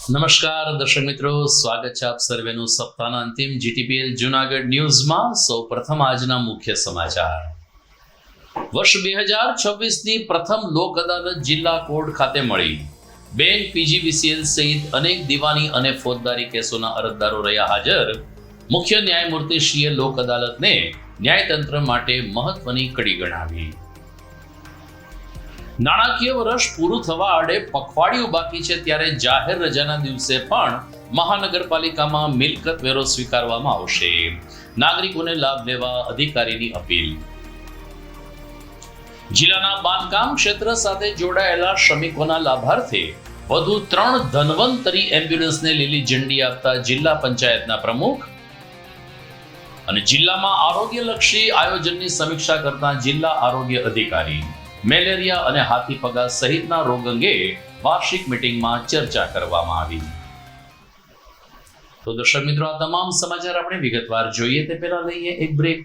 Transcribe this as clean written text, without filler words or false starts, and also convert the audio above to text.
નમસ્કાર દર્શક મિત્રો, સ્વાગત છે આપ સર્વેનું સપ્તાહના અંતિમ જીટીપીએલ જૂનાગઢ ન્યૂઝમાં. સૌપ્રથમ આજના મુખ્ય સમાચાર. વર્ષ 2026ની પ્રથમ લોક અદાલત જિલ્લા કોર્ટ ખાતે મળી. બેંક, પીજીવીસીએલ સહિત અનેક દીવાની અને ફોજદારી કેસોના અરજદારો રહ્યા હાજર. મુખ્ય ન્યાયમૂર્તિશ્રીએ લોક અદાલતને ન્યાયતંત્ર માટે મહત્વની કડી ગણાવી. નાણાકીય વર્ષ પૂરું થવા આડે પખવાડિયું બાકી છે ત્યારે જાહેર રજાના દિવસે પણ મહાનગરપાલિકામાં મિલકત વેરો સ્વીકારવામાં આવશે. નાગરિકોને લાભ લેવા અધિકારીની અપીલ. જિલ્લાના બાંધકામ ક્ષેત્ર સાથે જોડાયેલા શ્રમિકોના લાભાર્થે વધુ 3 ધન્વંતરી એમ્બ્યુલન્સને લીલી ઝંડી આપતા જિલ્લા પંચાયતના પ્રમુખ. અને જિલ્લામાં આરોગ્યલક્ષી આયોજનની સમીક્ષા કરતા જિલ્લા આરોગ્ય અધિકારી. મેલેરિયા અને હાથીપગા સહિતના રોગ અંગે વાર્ષિક મીટિંગમાં ચર્ચા કરવામાં આવી. તો દર્શક મિત્રો, આ તમામ સમાચાર આપણે વિગતવાર જોઈએ તે પહેલા લઈએ એક બ્રેક.